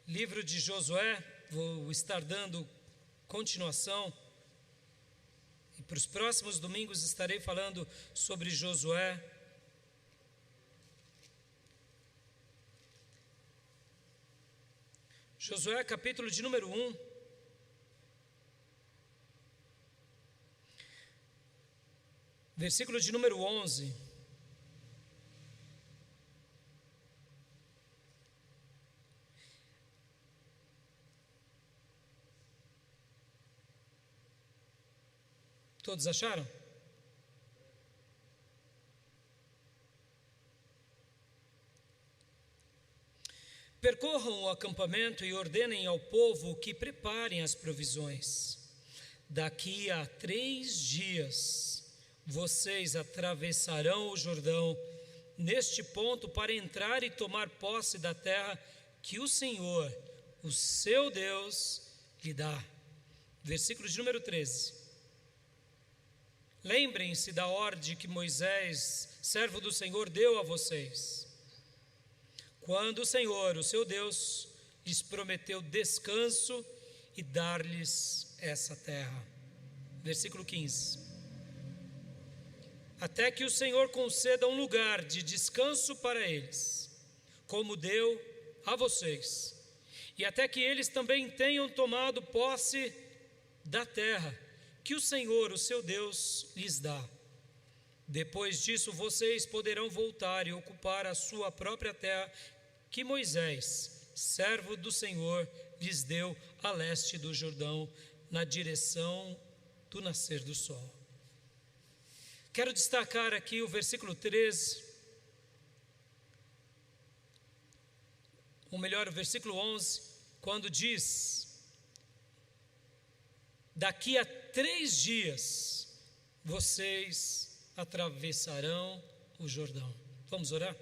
Livro de Josué, vou estar dando continuação. E para os próximos domingos estarei falando sobre Josué. Josué, capítulo de número 1. Versículo de número 11. Todos acharam? Percorram o acampamento e ordenem ao povo que preparem as provisões. Daqui a 3 dias vocês atravessarão o Jordão neste ponto para entrar e tomar posse da terra que o Senhor, o seu Deus, lhe dá. Versículo de número 13. Lembrem-se da ordem que Moisés, servo do Senhor, deu a vocês. Quando o Senhor, o seu Deus, lhes prometeu descanso e dar-lhes essa terra. Versículo 15. Até que o Senhor conceda um lugar de descanso para eles, como deu a vocês, e até que eles também tenham tomado posse da terra que o Senhor, o seu Deus, lhes dá. Depois disso, vocês poderão voltar e ocupar a sua própria terra que Moisés, servo do Senhor, lhes deu a leste do Jordão, na direção do nascer do sol. Quero destacar aqui o versículo 13, ou melhor, o versículo 11, quando diz: daqui a 3 dias vocês atravessarão o Jordão. Vamos orar?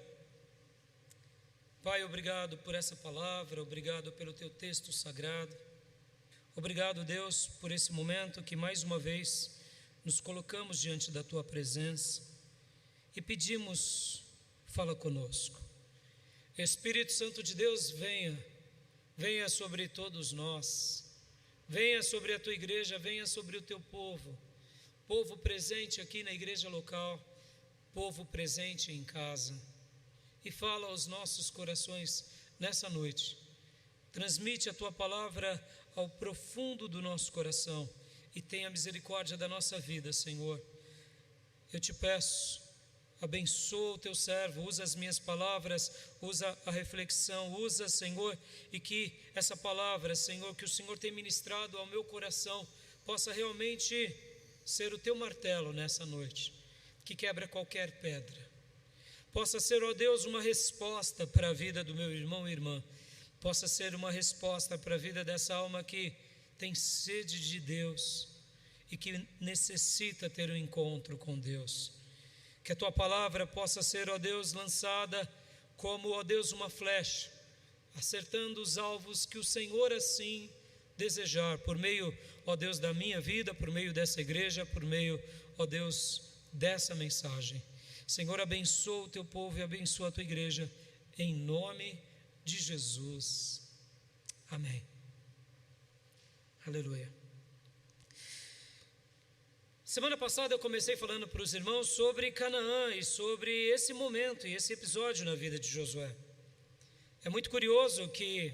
Pai, obrigado por essa palavra, obrigado pelo teu texto sagrado. Obrigado, Deus, por esse momento que mais uma vez nos colocamos diante da tua presença e pedimos, fala conosco. Espírito Santo de Deus, venha sobre todos nós. Venha sobre a tua igreja, venha sobre o teu povo presente aqui na igreja local, povo presente em casa, e fala aos nossos corações nessa noite. Transmite a tua palavra ao profundo do nosso coração e tenha misericórdia da nossa vida, Senhor. Eu te peço, abençoa o teu servo, usa as minhas palavras, usa a reflexão, usa, Senhor, e que essa palavra, Senhor, que o Senhor tem ministrado ao meu coração, possa realmente ser o teu martelo nessa noite, que quebra qualquer pedra. Possa ser, ó Deus, uma resposta para a vida do meu irmão e irmã, possa ser uma resposta para a vida dessa alma que tem sede de Deus e que necessita ter um encontro com Deus. Que a tua palavra possa ser, ó Deus, lançada como, ó Deus, uma flecha, acertando os alvos que o Senhor assim desejar, por meio, ó Deus, da minha vida, por meio dessa igreja, por meio, ó Deus, dessa mensagem. Senhor, abençoa o teu povo e abençoa a tua igreja, em nome de Jesus. Amém. Aleluia. Semana passada eu comecei falando para os irmãos sobre Canaã e sobre esse momento e esse episódio na vida de Josué. É muito curioso que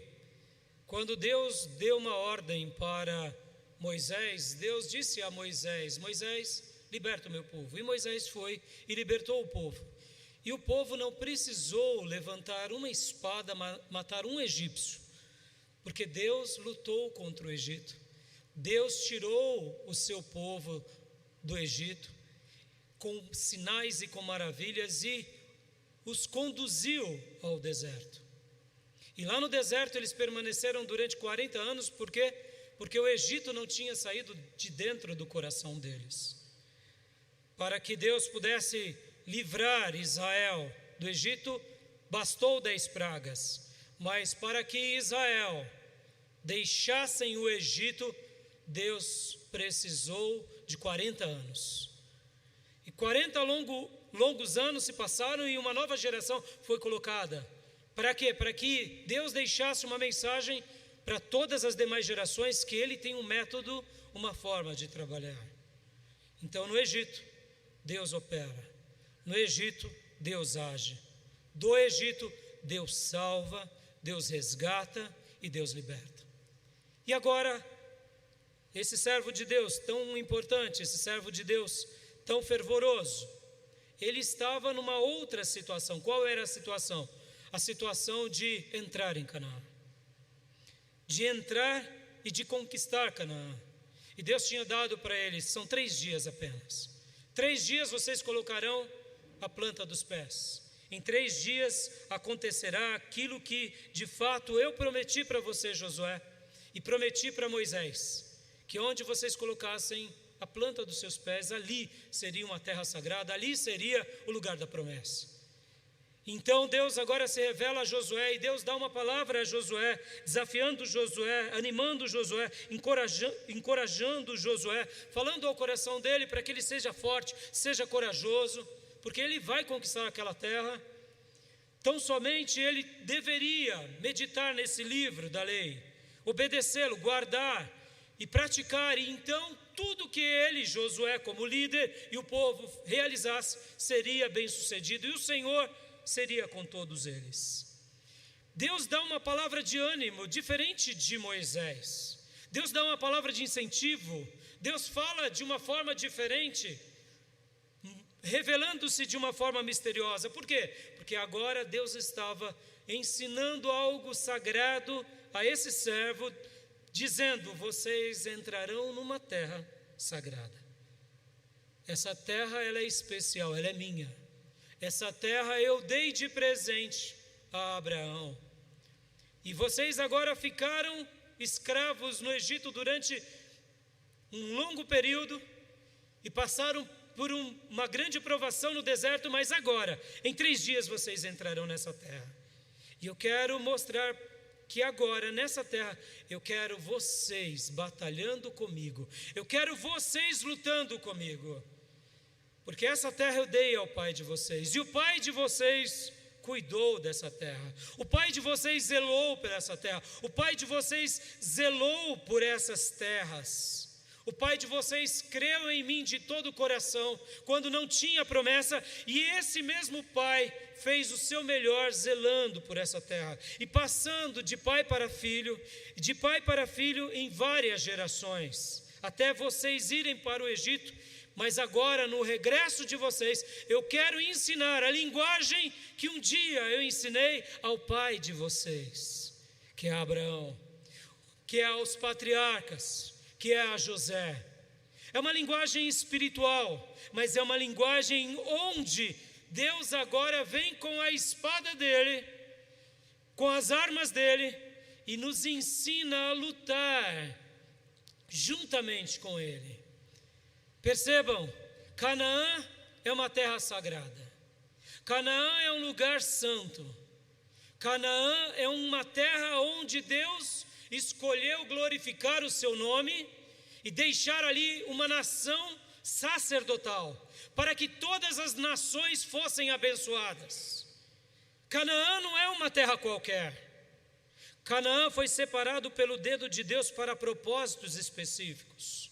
quando Deus deu uma ordem para Moisés, Deus disse a Moisés: Moisés, liberta o meu povo. E Moisés foi e libertou o povo. E o povo não precisou levantar uma espada, matar um egípcio, porque Deus lutou contra o Egito. Deus tirou o seu povo do Egito com sinais e com maravilhas e os conduziu ao deserto. E lá no deserto eles permaneceram durante 40 anos, porque o Egito não tinha saído de dentro do coração deles. Para que Deus pudesse livrar Israel do Egito, bastou 10 pragas, mas para que Israel deixassem o Egito, Deus precisou de 40 anos. E 40 longos anos se passaram e uma nova geração foi colocada Para quê? Para que Deus deixasse uma mensagem para todas as demais gerações, que Ele tem um método, uma forma de trabalhar. Então, no Egito, Deus opera. No Egito, Deus age. Do Egito, Deus salva, Deus resgata e Deus liberta. E agora, esse servo de Deus tão importante, esse servo de Deus tão fervoroso, ele estava numa outra situação. Qual era a situação? A situação de entrar em Canaã. De entrar e de conquistar Canaã. E Deus tinha dado para eles, são 3 dias apenas. 3 dias vocês colocarão a planta dos pés. Em 3 dias acontecerá aquilo que de fato eu prometi para você, Josué, e prometi para Moisés, que onde vocês colocassem a planta dos seus pés, ali seria uma terra sagrada, ali seria o lugar da promessa. Então Deus agora se revela a Josué, e Deus dá uma palavra a Josué, desafiando Josué, animando Josué, encorajando Josué, falando ao coração dele para que ele seja forte, seja corajoso, porque ele vai conquistar aquela terra. Tão somente ele deveria meditar nesse livro da lei, obedecê-lo, guardar e praticar, e então tudo que ele, Josué, como líder, e o povo realizasse, seria bem sucedido, e o Senhor seria com todos eles. Deus dá uma palavra de ânimo, diferente de Moisés. Deus dá uma palavra de incentivo. Deus fala de uma forma diferente, revelando-se de uma forma misteriosa. Por quê? Porque agora Deus estava ensinando algo sagrado a esse servo, dizendo: vocês entrarão numa terra sagrada. Essa terra, ela é especial, ela é minha. Essa terra eu dei de presente a Abraão. E vocês agora ficaram escravos no Egito durante um longo período e passaram por uma grande provação no deserto, mas agora, em 3 dias vocês entrarão nessa terra. E eu quero mostrar que agora, nessa terra, eu quero vocês batalhando comigo. Eu quero vocês lutando comigo. Porque essa terra eu dei ao pai de vocês, e o pai de vocês cuidou dessa terra. O pai de vocês zelou por essa terra. O pai de vocês zelou por essas terras. O pai de vocês creu em mim de todo o coração, quando não tinha promessa, e esse mesmo pai fez o seu melhor zelando por essa terra, e passando de pai para filho em várias gerações, até vocês irem para o Egito. Mas agora, no regresso de vocês, eu quero ensinar a linguagem que um dia eu ensinei ao pai de vocês, que é Abraão, que é aos patriarcas, que é a José. É uma linguagem espiritual, mas é uma linguagem onde Deus agora vem com a espada dele, com as armas dele, e nos ensina a lutar juntamente com ele. Percebam, Canaã é uma terra sagrada. Canaã é um lugar santo. Canaã é uma terra onde Deus escolheu glorificar o seu nome e deixar ali uma nação sacerdotal, para que todas as nações fossem abençoadas. Canaã não é uma terra qualquer. Canaã foi separado pelo dedo de Deus para propósitos específicos.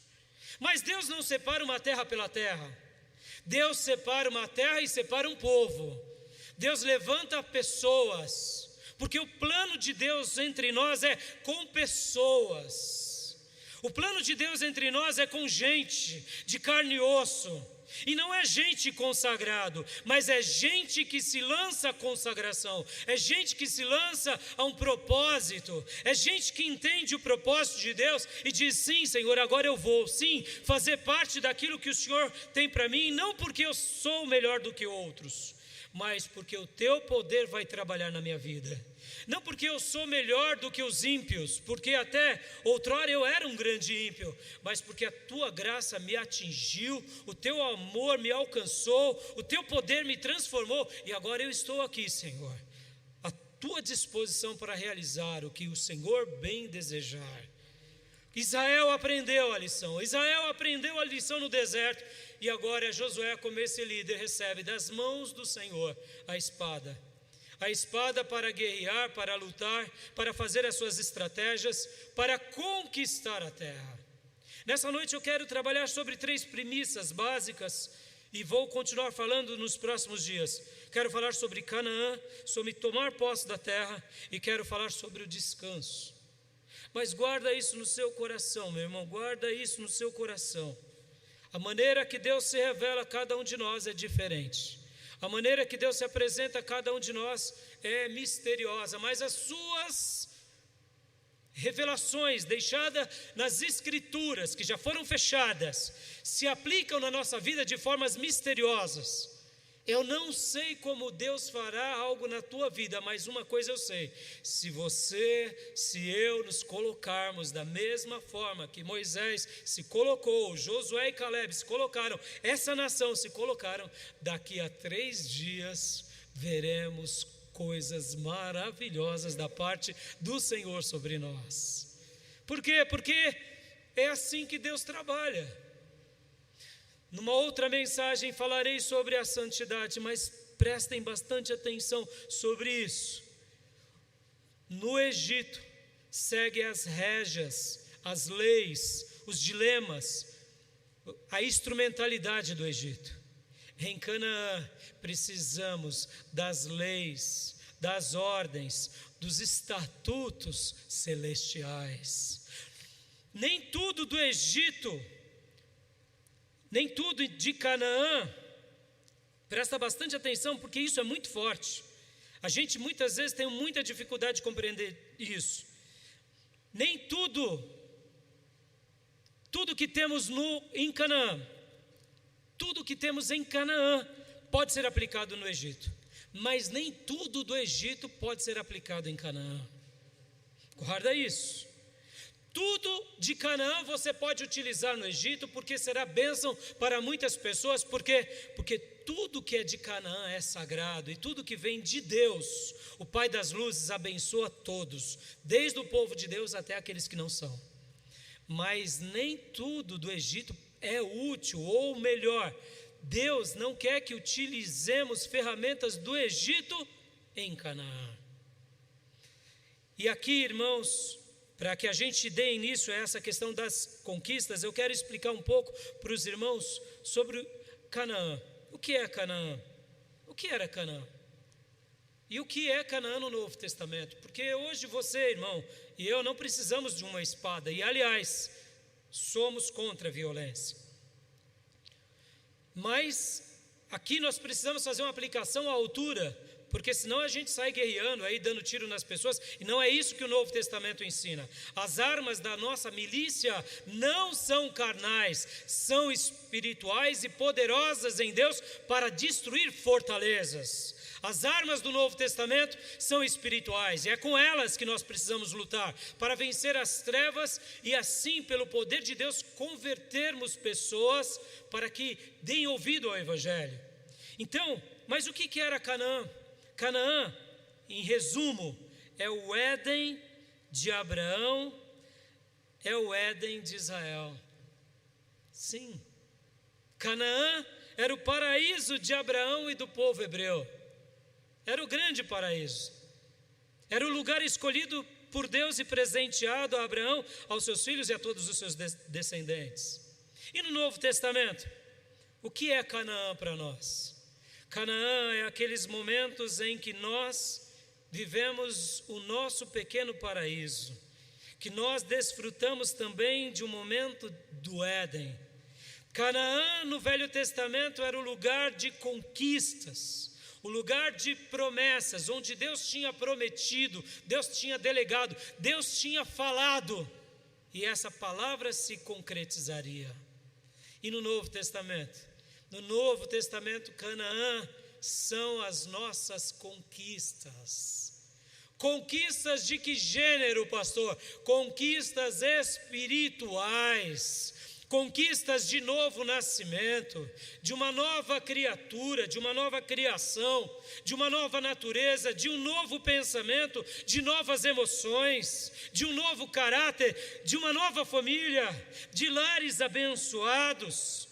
Mas Deus não separa uma terra pela terra. Deus separa uma terra e separa um povo. Deus levanta pessoas, porque o plano de Deus entre nós é com pessoas. O plano de Deus entre nós é com gente de carne e osso. E não é gente consagrado, mas é gente que se lança à consagração, é gente que se lança a um propósito, é gente que entende o propósito de Deus e diz: sim, Senhor, agora eu vou, sim, fazer parte daquilo que o Senhor tem para mim, não porque eu sou melhor do que outros, mas porque o teu poder vai trabalhar na minha vida. Não porque eu sou melhor do que os ímpios, porque até outrora eu era um grande ímpio, mas porque a tua graça me atingiu, o teu amor me alcançou, o teu poder me transformou, e agora eu estou aqui, Senhor, à tua disposição para realizar o que o Senhor bem desejar. Israel aprendeu a lição, no deserto, e agora Josué, como esse líder, recebe das mãos do Senhor a espada. A espada para guerrear, para lutar, para fazer as suas estratégias, para conquistar a terra. Nessa noite eu quero trabalhar sobre 3 premissas básicas e vou continuar falando nos próximos dias. Quero falar sobre Canaã, sobre tomar posse da terra e quero falar sobre o descanso. Mas guarda isso no seu coração, meu irmão, guarda isso no seu coração. A maneira que Deus se revela a cada um de nós é diferente. A maneira que Deus se apresenta a cada um de nós é misteriosa, mas as suas revelações deixadas nas Escrituras, que já foram fechadas, se aplicam na nossa vida de formas misteriosas. Eu não sei como Deus fará algo na tua vida, mas uma coisa eu sei: se eu nos colocarmos da mesma forma que Moisés se colocou, Josué e Caleb se colocaram, essa nação se colocaram, daqui a 3 dias veremos coisas maravilhosas da parte do Senhor sobre nós. Por quê? Porque é assim que Deus trabalha. Numa outra mensagem falarei sobre a santidade, mas prestem bastante atenção sobre isso. No Egito, segue as régias, as leis, os dilemas, a instrumentalidade do Egito. Em Canaã, precisamos das leis, das ordens, dos estatutos celestiais. Nem tudo do Egito, nem tudo de Canaã, presta bastante atenção porque isso é muito forte. A gente muitas vezes tem muita dificuldade de compreender isso. Nem tudo que temos em Canaã, tudo que temos em Canaã pode ser aplicado no Egito, mas nem tudo do Egito pode ser aplicado em Canaã. Guarda isso. Tudo de Canaã você pode utilizar no Egito, porque será bênção para muitas pessoas, porque tudo que é de Canaã é sagrado, e tudo que vem de Deus, o Pai das luzes, abençoa todos, desde o povo de Deus até aqueles que não são. Mas nem tudo do Egito é útil, ou melhor, Deus não quer que utilizemos ferramentas do Egito em Canaã. E aqui, irmãos, para que a gente dê início a essa questão das conquistas, eu quero explicar um pouco para os irmãos sobre Canaã. O que é Canaã? O que era Canaã? E o que é Canaã no Novo Testamento? Porque hoje você, irmão, e eu não precisamos de uma espada. E, aliás, somos contra a violência. Mas aqui nós precisamos fazer uma aplicação à altura, porque senão a gente sai guerreando aí, dando tiro nas pessoas, e não é isso que o Novo Testamento ensina. As armas da nossa milícia não são carnais, são espirituais e poderosas em Deus para destruir fortalezas. As armas do Novo Testamento são espirituais, e é com elas que nós precisamos lutar, para vencer as trevas e assim, pelo poder de Deus, convertermos pessoas para que deem ouvido ao Evangelho. Então, mas o que era Canaã? Canaã, em resumo, é o Éden de Abraão, é o Éden de Israel. Sim, Canaã era o paraíso de Abraão e do povo hebreu. Era o grande paraíso. Era o lugar escolhido por Deus e presenteado a Abraão, aos seus filhos e a todos os seus descendentes. E no Novo Testamento, o que é Canaã para nós? Canaã é aqueles momentos em que nós vivemos o nosso pequeno paraíso, que nós desfrutamos também de um momento do Éden. Canaã no Velho Testamento era o lugar de conquistas, o lugar de promessas, onde Deus tinha prometido, Deus tinha delegado, Deus tinha falado, e essa palavra se concretizaria. E no Novo Testamento? No Novo Testamento, Canaã são as nossas conquistas. Conquistas de que gênero, pastor? Conquistas espirituais. Conquistas de novo nascimento, de uma nova criatura, de uma nova criação, de uma nova natureza, de um novo pensamento, de novas emoções, de um novo caráter, de uma nova família, de lares abençoados.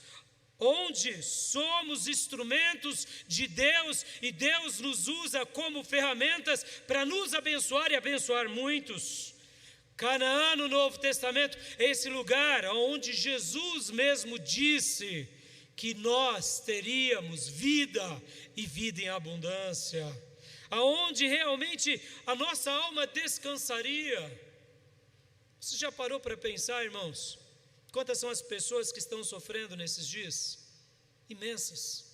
onde somos instrumentos de Deus e Deus nos usa como ferramentas para nos abençoar e abençoar muitos. Canaã no Novo Testamento é esse lugar onde Jesus mesmo disse que nós teríamos vida e vida em abundância, aonde realmente a nossa alma descansaria. Você já parou para pensar, irmãos, quantas são as pessoas que estão sofrendo nesses dias? Imensas.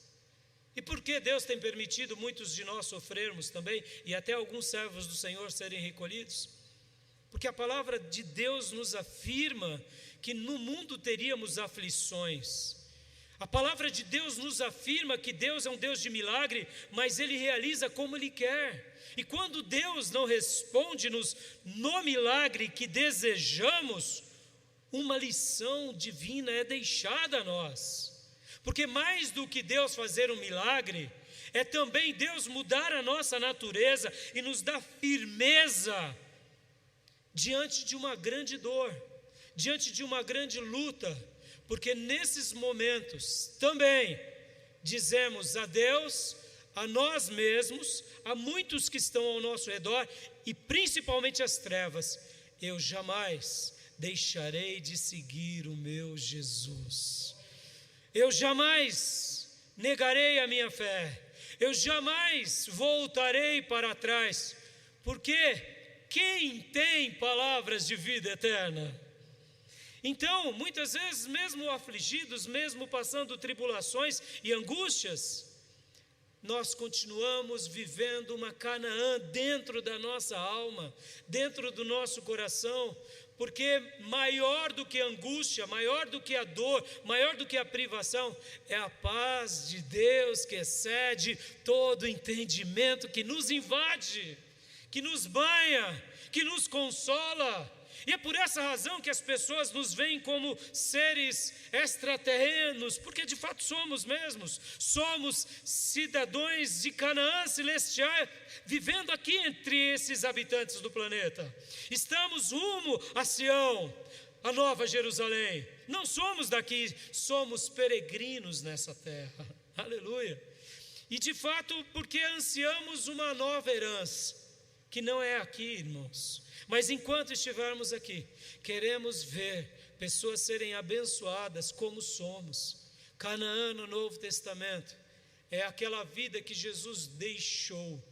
E por que Deus tem permitido muitos de nós sofrermos também, e até alguns servos do Senhor serem recolhidos? Porque a palavra de Deus nos afirma que no mundo teríamos aflições. A palavra de Deus nos afirma que Deus é um Deus de milagre, mas Ele realiza como Ele quer. E quando Deus não responde-nos no milagre que desejamos, uma lição divina é deixada a nós. Porque mais do que Deus fazer um milagre, é também Deus mudar a nossa natureza e nos dar firmeza diante de uma grande dor, diante de uma grande luta, porque nesses momentos também dizemos a Deus, a nós mesmos, a muitos que estão ao nosso redor e principalmente as trevas: eu jamais deixarei de seguir o meu Jesus. Eu jamais negarei a minha fé. Eu jamais voltarei para trás, porque quem tem palavras de vida eterna? Então, muitas vezes, mesmo afligidos, mesmo passando tribulações e angústias, nós continuamos vivendo uma Canaã dentro da nossa alma, dentro do nosso coração, porque maior do que a angústia, maior do que a dor, maior do que a privação, é a paz de Deus que excede todo entendimento, que nos invade, que nos banha, que nos consola. E é por essa razão que as pessoas nos veem como seres extraterrenos, porque de fato somos mesmos. Somos cidadãos de Canaã celestial, vivendo aqui entre esses habitantes do planeta. Estamos rumo a Sião, a Nova Jerusalém. Não somos daqui, somos peregrinos nessa terra. Aleluia. E de fato, porque ansiamos uma nova herança, que não é aqui, irmãos. Mas enquanto estivermos aqui, queremos ver pessoas serem abençoadas como somos. Canaã no Novo Testamento é aquela vida que Jesus deixou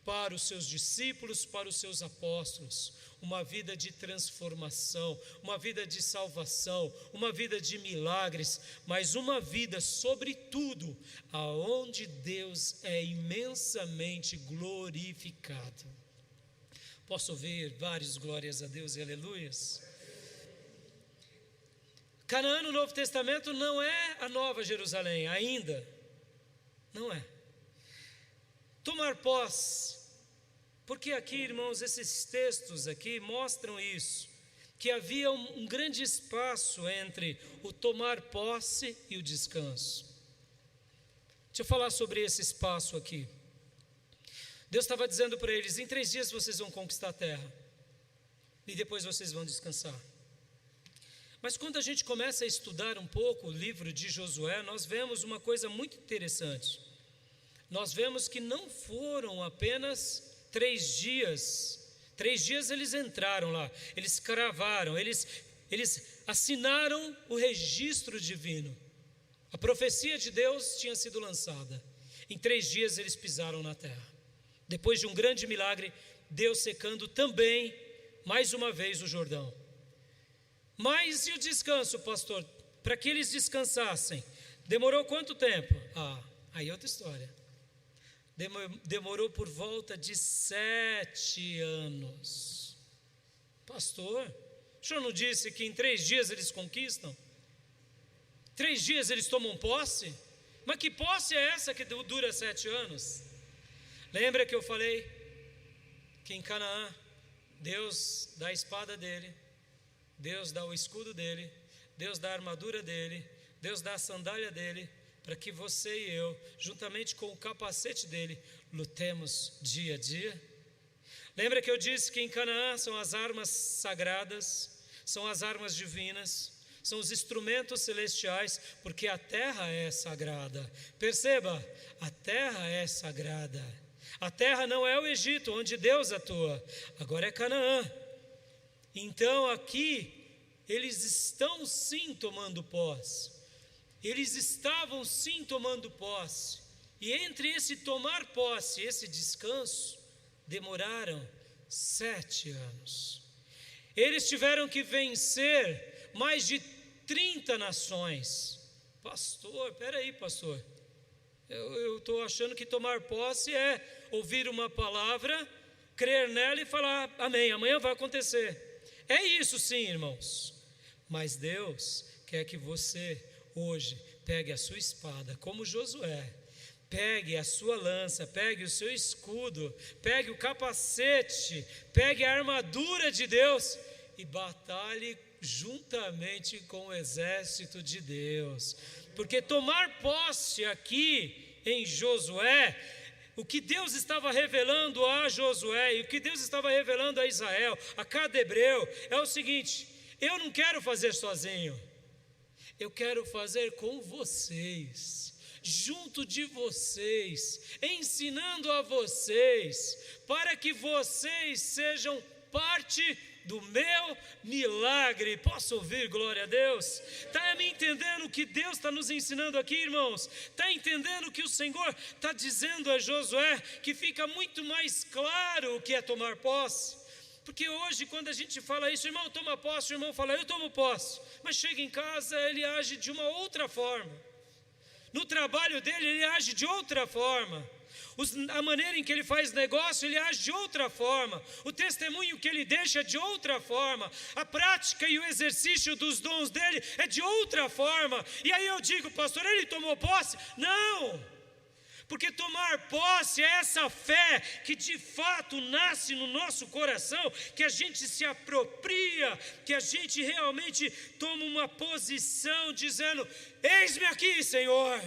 para os seus discípulos, para os seus apóstolos. Uma vida de transformação, uma vida de salvação, uma vida de milagres, mas uma vida, sobretudo, aonde Deus é imensamente glorificado. Posso ouvir vários glórias a Deus e aleluias? Canaã no Novo Testamento não é a Nova Jerusalém, ainda. Não é. Tomar posse, porque aqui, irmãos, esses textos aqui mostram isso, que havia um grande espaço entre o tomar posse e o descanso. Deixa eu falar sobre esse espaço aqui. Deus estava dizendo para eles: em 3 dias vocês vão conquistar a terra, e depois vocês vão descansar. Mas quando a gente começa a estudar um pouco o livro de Josué, nós vemos uma coisa muito interessante. Nós vemos que não foram apenas 3 dias. 3 dias eles entraram lá, eles cravaram, eles assinaram o registro divino. A profecia de Deus tinha sido lançada. Em 3 dias eles pisaram na terra. Depois de um grande milagre, Deus secando também, mais uma vez, o Jordão. Mas e o descanso, pastor? Para que eles descansassem, demorou quanto tempo? Aí é outra história. Demorou por volta de 7 anos. Pastor, o senhor não disse que em 3 dias eles conquistam? 3 dias eles tomam posse? Mas que posse é essa que dura 7 anos? Lembra que eu falei que em Canaã, Deus dá a espada dele, Deus dá o escudo dele, Deus dá a armadura dele, Deus dá a sandália dele, para que você e eu, juntamente com o capacete dele, lutemos dia a dia? Lembra que eu disse que em Canaã são as armas sagradas, são as armas divinas, são os instrumentos celestiais, porque a terra é sagrada. Perceba, a terra é sagrada. A terra não é o Egito, onde Deus atua, agora é Canaã. Então aqui, eles estão sim tomando posse. Eles estavam sim tomando posse. E entre esse tomar posse e esse descanso, demoraram 7 anos. Eles tiveram que vencer mais de 30 nações. Pastor, peraí, pastor. Eu estou achando que tomar posse é ouvir uma palavra, crer nela e falar amém, amanhã vai acontecer. É isso sim, irmãos. Mas Deus quer que você hoje pegue a sua espada, como Josué. Pegue a sua lança, pegue o seu escudo, pegue o capacete, pegue a armadura de Deus e batalhe juntamente com o exército de Deus. Porque tomar posse aqui em Josué, o que Deus estava revelando a Josué e o que Deus estava revelando a Israel, a cada hebreu, é o seguinte: eu não quero fazer sozinho, eu quero fazer com vocês, junto de vocês, ensinando a vocês, para que vocês sejam parte do meu milagre. Posso ouvir glória a Deus? Está me entendendo o que Deus está nos ensinando aqui, irmãos? Está entendendo o que o Senhor está dizendo a Josué? Que fica muito mais claro o que é tomar posse. Porque hoje, quando a gente fala isso, irmão, toma posse, o irmão fala, eu tomo posse, mas chega em casa, ele age de uma outra forma. No trabalho dele, ele age de outra forma. A maneira em que ele faz negócio, ele age de outra forma. O testemunho que ele deixa é de outra forma. A prática e o exercício dos dons dele é de outra forma. E aí eu digo, pastor, ele tomou posse? Não! Porque tomar posse é essa fé que de fato nasce no nosso coração, que a gente se apropria, que a gente realmente toma uma posição dizendo, eis-me aqui, Senhor,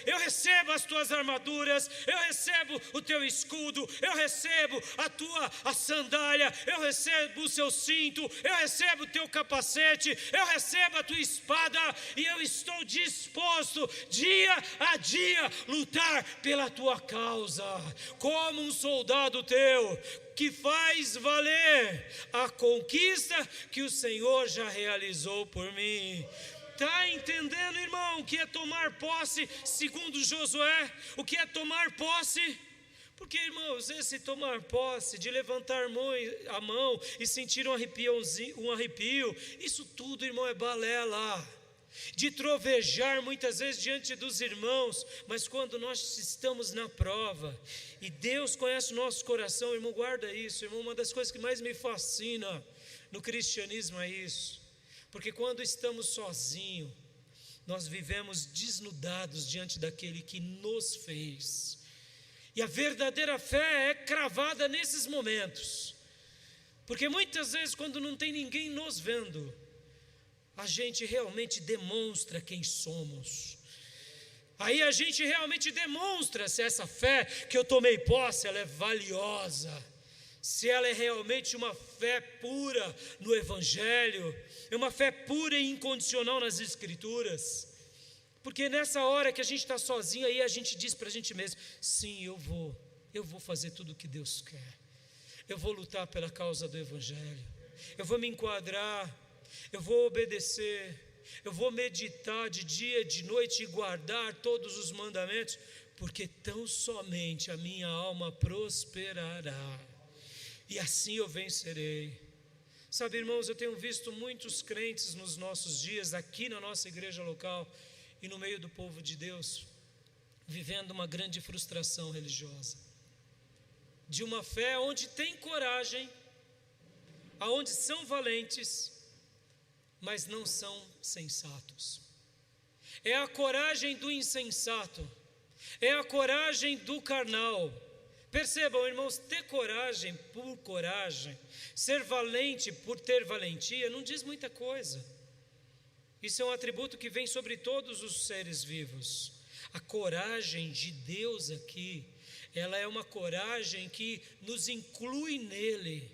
eu recebo as tuas armaduras, eu recebo o teu escudo, eu recebo a sandália, eu recebo o seu cinto, eu recebo o teu capacete, eu recebo a tua espada, e eu estou disposto, dia a dia, lutar pela tua causa, como um soldado teu, que faz valer a conquista que o Senhor já realizou por mim. Está entendendo, irmão, o que é tomar posse segundo Josué? O que é tomar posse? Porque, irmãos, esse tomar posse, de levantar a mão e sentir um arrepio, isso tudo, irmão, é balela. De trovejar muitas vezes diante dos irmãos, mas quando nós estamos na prova, e Deus conhece o nosso coração, irmão, guarda isso, irmão, uma das coisas que mais me fascina no cristianismo é isso. Porque quando estamos sozinhos, nós vivemos desnudados diante daquele que nos fez. E a verdadeira fé é cravada nesses momentos. Porque muitas vezes, quando não tem ninguém nos vendo, a gente realmente demonstra quem somos. Aí a gente realmente demonstra se essa fé que eu tomei posse, ela é valiosa. Se ela é realmente uma fé pura no Evangelho, é uma fé pura e incondicional nas Escrituras. Porque nessa hora que a gente está sozinho, aí a gente diz para a gente mesmo, sim, eu vou fazer tudo o que Deus quer. Eu vou lutar pela causa do Evangelho. Eu vou me enquadrar, eu vou obedecer, eu vou meditar de dia e de noite e guardar todos os mandamentos, porque tão somente a minha alma prosperará. E assim eu vencerei. Sabe, irmãos, eu tenho visto muitos crentes nos nossos dias, aqui na nossa igreja local e no meio do povo de Deus, vivendo uma grande frustração religiosa. De uma fé onde tem coragem, aonde são valentes, mas não são sensatos. É a coragem do insensato, é a coragem do carnal. Percebam, irmãos, ter coragem por coragem, ser valente por ter valentia, não diz muita coisa. Isso é um atributo que vem sobre todos os seres vivos. A coragem de Deus aqui, ela é uma coragem que nos inclui nele,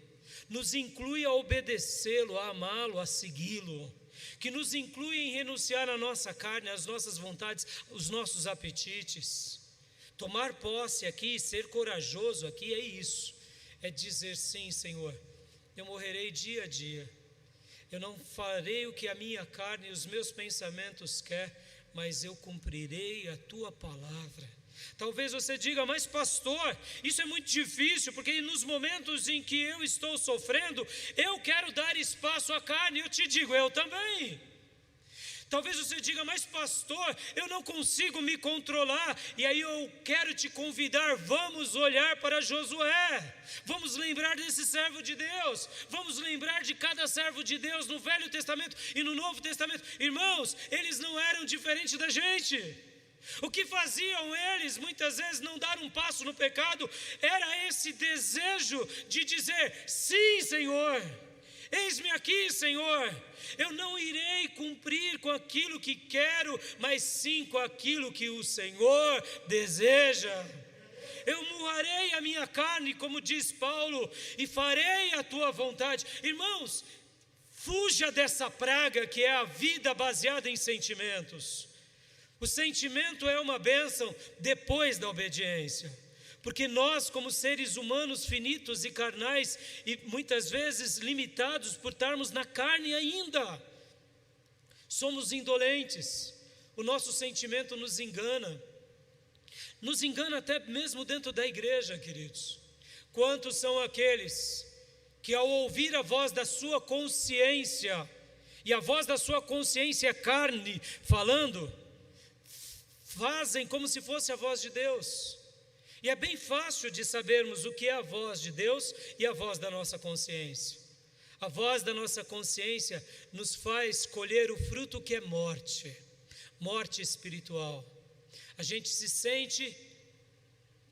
nos inclui a obedecê-lo, a amá-lo, a segui-lo. que nos inclui em renunciar à nossa carne, às nossas vontades, os nossos apetites. Tomar posse aqui, ser corajoso aqui é isso, é dizer sim, Senhor, eu morrerei dia a dia, eu não farei o que a minha carne e os meus pensamentos querem, mas eu cumprirei a tua palavra. Talvez você diga, mas pastor, isso é muito difícil, porque nos momentos em que eu estou sofrendo, eu quero dar espaço à carne. Eu te digo, eu também. Talvez você diga, mas pastor, eu não consigo me controlar. E aí eu quero te convidar, vamos olhar para Josué. Vamos lembrar desse servo de Deus. Vamos lembrar de cada servo de Deus no Velho Testamento e no Novo Testamento. Irmãos, eles não eram diferentes da gente. O que faziam eles, muitas vezes, não dar um passo no pecado, era esse desejo de dizer, sim, Senhor, eis-me aqui, Senhor, eu não irei cumprir com aquilo que quero, mas sim com aquilo que o Senhor deseja. Eu murrarei a minha carne, como diz Paulo, e farei a tua vontade. Irmãos, fuja dessa praga que é a vida baseada em sentimentos. O sentimento é uma bênção depois da obediência, porque nós, como seres humanos finitos e carnais, e muitas vezes limitados por estarmos na carne ainda, somos indolentes, o nosso sentimento nos engana até mesmo dentro da igreja, queridos. Quantos são aqueles que ao ouvir a voz da sua consciência, e a voz da sua consciência é carne falando, fazem como se fosse a voz de Deus. E é bem fácil de sabermos o que é a voz de Deus e a voz da nossa consciência. A voz da nossa consciência nos faz colher o fruto que é morte espiritual. A gente se sente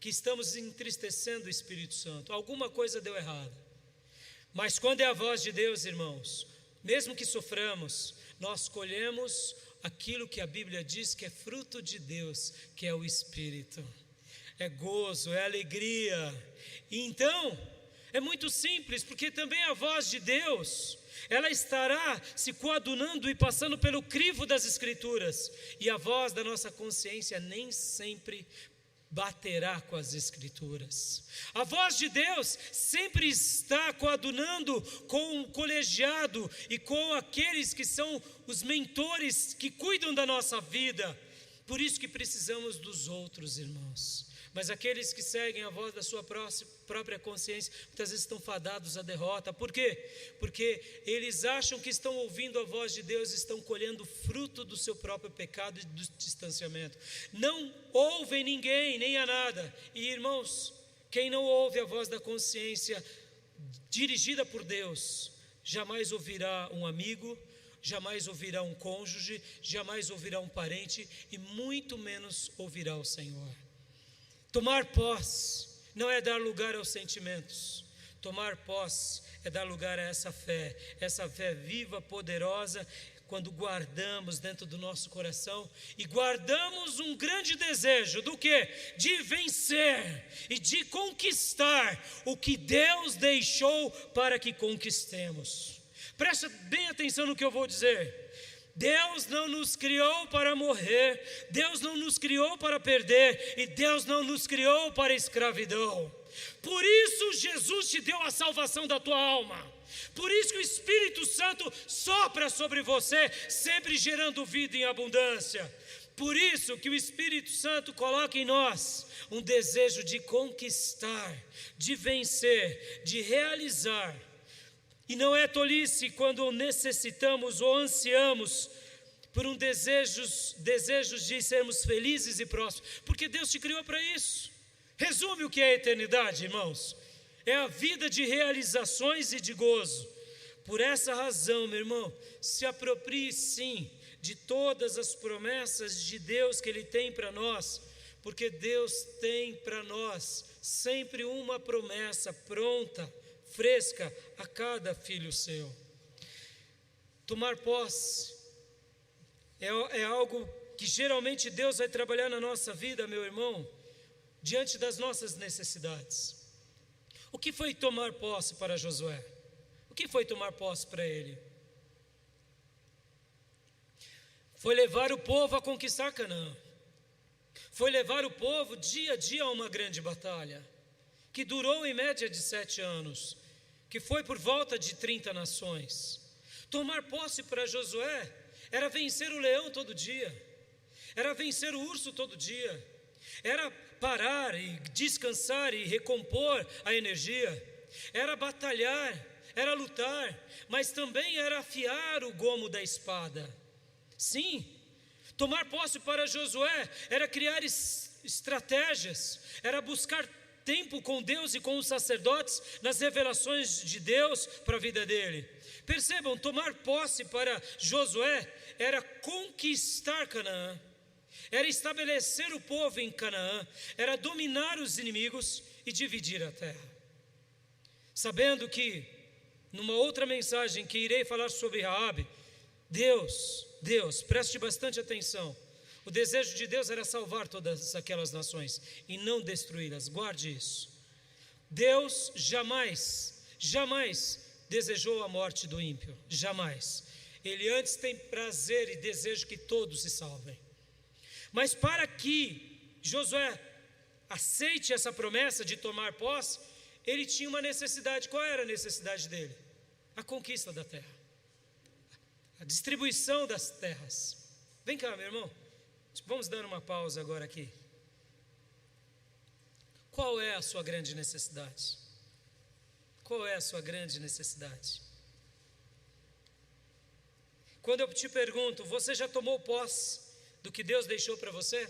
que estamos entristecendo o Espírito Santo, alguma coisa deu errado. Mas quando é a voz de Deus, irmãos, mesmo que soframos, nós colhemos aquilo que a Bíblia diz que é fruto de Deus, que é o Espírito. É gozo, é alegria. E então, é muito simples, porque também a voz de Deus, ela estará se coadunando e passando pelo crivo das Escrituras. E a voz da nossa consciência nem sempre baterá com as Escrituras. A voz de Deus sempre está coadunando com o colegiado e com aqueles que são os mentores que cuidam da nossa vida. Por isso que precisamos dos outros, irmãos. Mas aqueles que seguem a voz da sua própria consciência, muitas vezes estão fadados à derrota. Por quê? Porque eles acham que estão ouvindo a voz de Deus, estão colhendo fruto do seu próprio pecado e do distanciamento. Não ouvem ninguém, nem a nada. E irmãos, quem não ouve a voz da consciência dirigida por Deus, jamais ouvirá um amigo, jamais ouvirá um cônjuge, jamais ouvirá um parente e muito menos ouvirá o Senhor. Tomar posse não é dar lugar aos sentimentos. Tomar posse é dar lugar a essa fé viva, poderosa, quando guardamos dentro do nosso coração e guardamos um grande desejo do quê? De vencer e de conquistar o que Deus deixou para que conquistemos. Presta bem atenção no que eu vou dizer. Deus não nos criou para morrer, Deus não nos criou para perder, e Deus não nos criou para a escravidão. Por isso Jesus te deu a salvação da tua alma. Por isso que o Espírito Santo sopra sobre você, sempre gerando vida em abundância. Por isso que o Espírito Santo coloca em nós um desejo de conquistar, de vencer, de realizar. E não é tolice quando necessitamos ou ansiamos por desejos de sermos felizes e prósperos, porque Deus te criou para isso. Resume o que é a eternidade, irmãos. É a vida de realizações e de gozo. Por essa razão, meu irmão, se aproprie sim de todas as promessas de Deus que Ele tem para nós, porque Deus tem para nós sempre uma promessa pronta, fresca a cada filho seu. Tomar posse é algo que geralmente Deus vai trabalhar na nossa vida, meu irmão, diante das nossas necessidades. O que foi tomar posse para Josué? O que foi tomar posse para ele? foi levar o povo a conquistar Canaã. Foi levar o povo dia a dia a uma grande batalha, que durou em média de 7 anos, que foi por volta de 30 nações. Tomar posse para Josué era vencer o leão todo dia, era vencer o urso todo dia, era parar e descansar e recompor a energia, era batalhar, era lutar, mas também era afiar o gomo da espada. Sim, tomar posse para Josué era criar estratégias, era buscar tempo com Deus e com os sacerdotes nas revelações de Deus para a vida dele. Percebam, tomar posse para Josué era conquistar Canaã, era estabelecer o povo em Canaã, era dominar os inimigos e dividir a terra. Sabendo que, numa outra mensagem que irei falar sobre Raabe, Deus, preste bastante atenção, o desejo de Deus era salvar todas aquelas nações e não destruí-las, guarde isso. Deus jamais desejou a morte do ímpio, jamais. Ele antes tem prazer e desejo que todos se salvem. Mas para que Josué aceite essa promessa de tomar posse, ele tinha uma necessidade. Qual era a necessidade dele? A conquista da terra, a distribuição das terras. Vem cá, meu irmão, vamos dar uma pausa agora aqui. Qual é a sua grande necessidade? Qual é a sua grande necessidade? Quando eu te pergunto, você já tomou posse do que Deus deixou para você?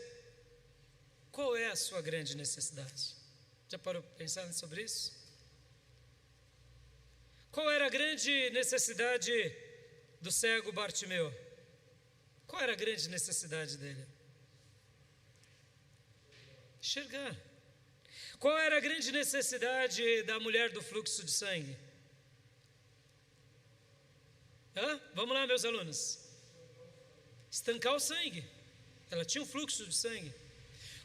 Qual é a sua grande necessidade? Já parou para pensar sobre isso? Qual era a grande necessidade do cego Bartimeu? Qual era a grande necessidade dele? Enxergar. Qual era a grande necessidade da mulher do fluxo de sangue? Vamos lá, meus alunos. Estancar o sangue. Ela tinha um fluxo de sangue.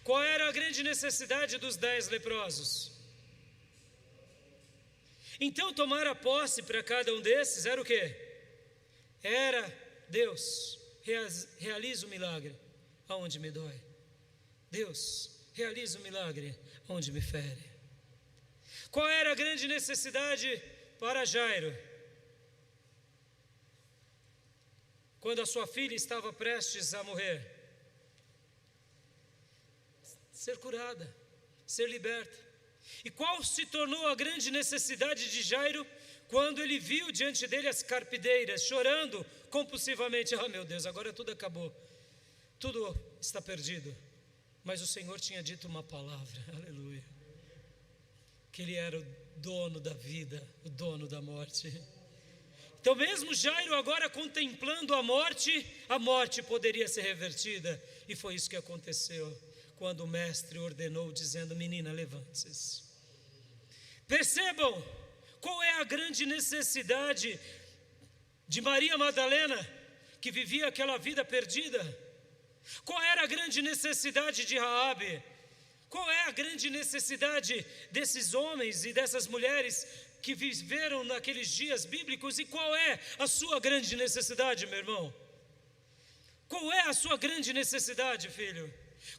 Qual era a grande necessidade dos 10 leprosos? Então tomar a posse para cada um desses era o quê? Era: Deus, realiza o milagre aonde me dói. Deus, realiza o milagre onde me fere. Qual era a grande necessidade para Jairo? Quando a sua filha estava prestes a morrer, ser curada, ser liberta. E qual se tornou a grande necessidade de Jairo quando ele viu diante dele as carpideiras chorando compulsivamente? Meu Deus, agora tudo acabou, tudo está perdido. Mas o Senhor tinha dito uma palavra, aleluia, que Ele era o dono da vida, o dono da morte. Então mesmo Jairo agora contemplando a morte poderia ser revertida. E foi isso que aconteceu quando o mestre ordenou, dizendo: menina, levante-se. Percebam qual é a grande necessidade de Maria Madalena, que vivia aquela vida perdida. Qual era a grande necessidade de Raabe? Qual é a grande necessidade desses homens e dessas mulheres que viveram naqueles dias bíblicos? E qual é a sua grande necessidade, meu irmão? Qual é a sua grande necessidade, filho?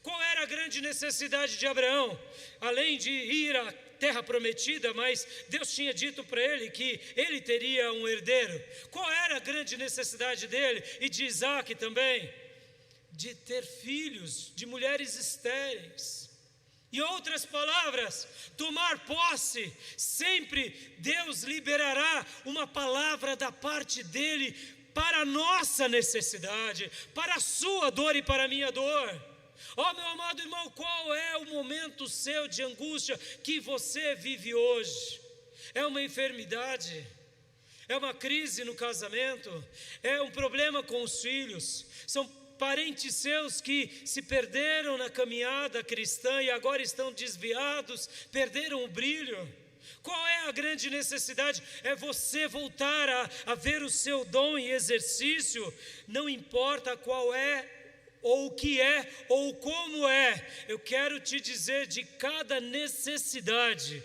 Qual era a grande necessidade de Abraão? Além de ir à terra prometida, mas Deus tinha dito para ele que ele teria um herdeiro. Qual era a grande necessidade dele e de Isaac também? De ter filhos, de mulheres estéreis. Em outras palavras, tomar posse, sempre Deus liberará uma palavra da parte dele para a nossa necessidade, para a sua dor e para a minha dor. Meu amado irmão, qual é o momento seu de angústia que você vive hoje? É uma enfermidade? É uma crise no casamento? É um problema com os filhos? São parentes seus que se perderam na caminhada cristã e agora estão desviados, perderam o brilho? Qual é a grande necessidade? É você voltar a ver o seu dom em exercício, não importa qual é, ou o que é, ou como é. Eu quero te dizer de cada necessidade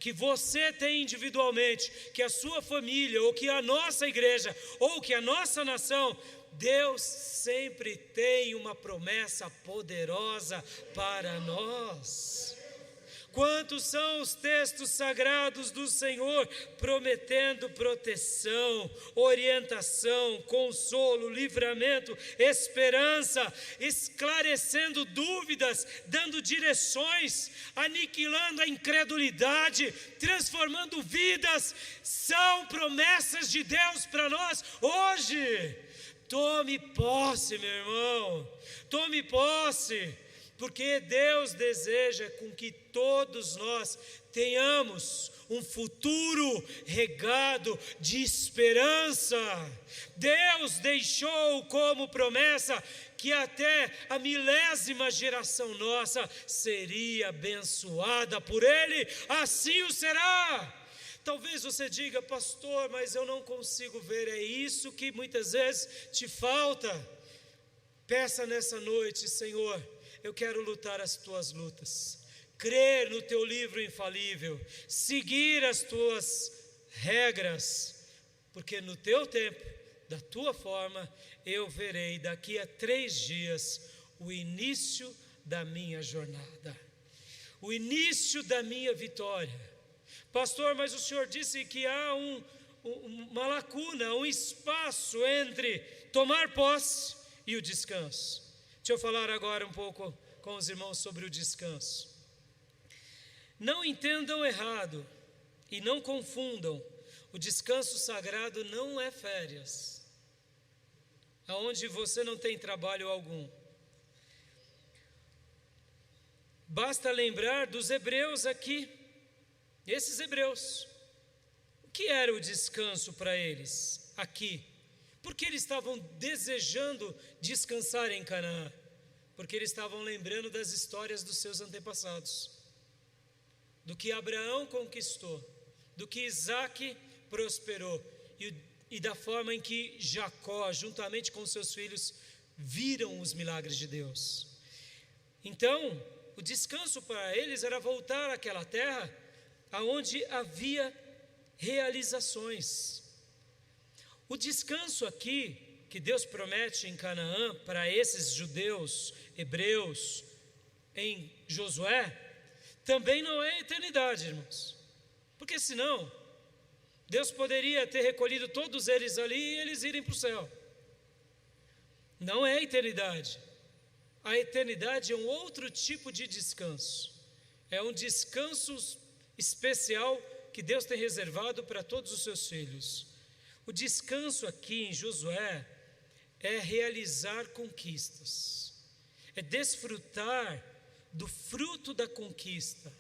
que você tem individualmente, que a sua família, ou que a nossa igreja, ou que a nossa nação, Deus sempre tem uma promessa poderosa para nós. Quantos são os textos sagrados do Senhor prometendo proteção, orientação, consolo, livramento, esperança, esclarecendo dúvidas, dando direções, aniquilando a incredulidade, transformando vidas. São promessas de Deus para nós hoje. Tome posse, meu irmão, tome posse. Porque Deus deseja com que todos nós tenhamos um futuro regado de esperança. Deus deixou como promessa que até a 1000ª geração nossa seria abençoada por Ele, assim o será. Talvez você diga: pastor, mas eu não consigo ver. É isso que muitas vezes te falta. Peça nessa noite: Senhor, eu quero lutar as tuas lutas, crer no teu livro infalível, seguir as tuas regras, porque no teu tempo, da tua forma, eu verei daqui a 3 dias o início da minha jornada, o início da minha vitória. Pastor, mas o senhor disse que há uma lacuna, um espaço entre tomar posse e o descanso. Deixa eu falar agora um pouco com os irmãos sobre o descanso. Não entendam errado e não confundam. O descanso sagrado não é férias, aonde você não tem trabalho algum. Basta lembrar dos hebreus aqui, esses hebreus. O que era o descanso para eles aqui? Porque eles estavam desejando descansar em Canaã? Porque eles estavam lembrando das histórias dos seus antepassados, do que Abraão conquistou, do que Isaque prosperou e da forma em que Jacó, juntamente com seus filhos, viram os milagres de Deus. Então, o descanso para eles era voltar àquela terra onde havia realizações. O descanso aqui que Deus promete em Canaã para esses judeus, hebreus, em Josué, também não é eternidade, irmãos. Porque senão, Deus poderia ter recolhido todos eles ali e eles irem para o céu. Não é eternidade. A eternidade é um outro tipo de descanso. É um descanso especial que Deus tem reservado para todos os seus filhos. O descanso aqui em Josué é realizar conquistas, é desfrutar do fruto da conquista,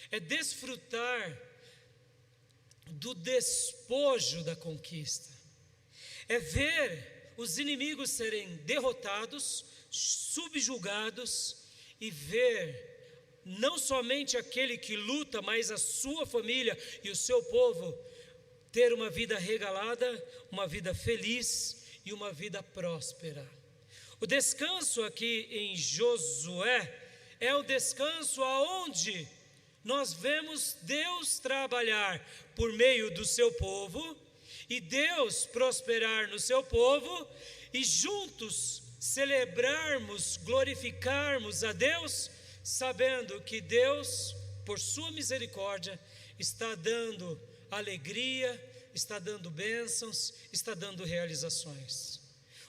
é desfrutar do despojo da conquista, é ver os inimigos serem derrotados, subjugados, e ver não somente aquele que luta, mas a sua família e o seu povo ter uma vida regalada, uma vida feliz e uma vida próspera. O descanso aqui em Josué é o descanso aonde nós vemos Deus trabalhar por meio do seu povo e Deus prosperar no seu povo e juntos celebrarmos, glorificarmos a Deus, sabendo que Deus, por sua misericórdia, está dando alegria, está dando bênçãos, está dando realizações.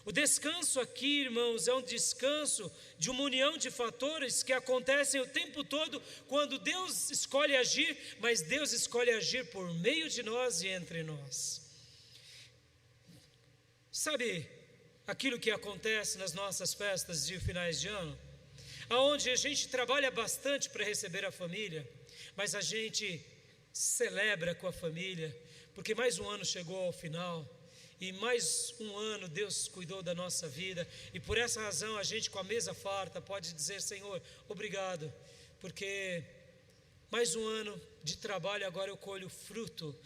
O descanso aqui, irmãos, é um descanso de uma união de fatores que acontecem o tempo todo quando Deus escolhe agir, mas Deus escolhe agir por meio de nós e entre nós. Sabe aquilo que acontece nas nossas festas de finais de ano? Onde a gente trabalha bastante para receber a família, mas a gente celebra com a família, porque mais um ano chegou ao final, e mais um ano Deus cuidou da nossa vida, e por essa razão a gente com a mesa farta pode dizer: Senhor, obrigado, porque mais um ano de trabalho, agora eu colho fruto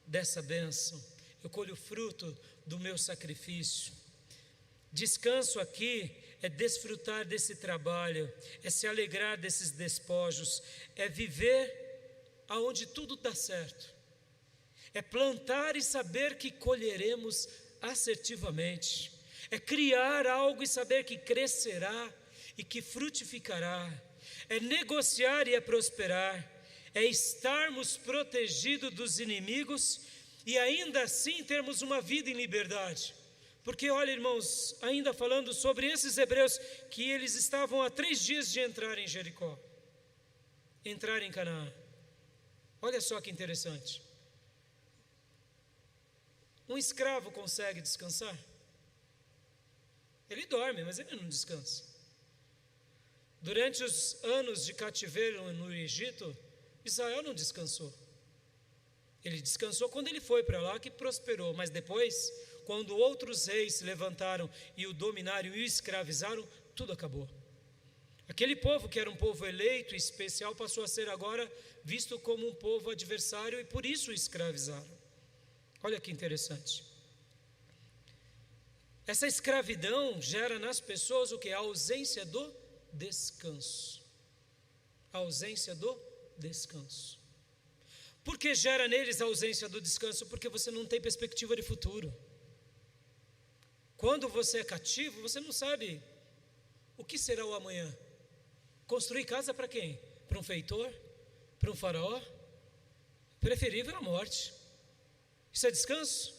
dessa bênção, eu colho fruto do meu sacrifício. Descanso aqui é desfrutar desse trabalho, é se alegrar desses despojos, é viver aonde tudo dá certo. É plantar e saber que colheremos assertivamente. É criar algo e saber que crescerá e que frutificará. É negociar e é prosperar. É estarmos protegidos dos inimigos e ainda assim termos uma vida em liberdade. Porque olha, irmãos, ainda falando sobre esses hebreus, que eles estavam há 3 dias de entrar em Jericó, entrar em Canaã. Olha só que interessante. Um escravo consegue descansar? Ele dorme, mas ele não descansa. Durante os anos de cativeiro no Egito, Israel não descansou. Ele descansou quando ele foi para lá, que prosperou, mas depois, quando outros reis se levantaram e o dominaram e o escravizaram, tudo acabou. Aquele povo que era um povo eleito e especial passou a ser agora visto como um povo adversário e por isso o escravizaram. Olha que interessante. Essa escravidão gera nas pessoas o que? A ausência do descanso. A ausência do descanso. Por que gera neles a ausência do descanso? Porque você não tem perspectiva de futuro. Quando você é cativo, você não sabe o que será o amanhã. Construir casa para quem? Para um feitor? Para um faraó? Preferível é a morte. Isso é descanso?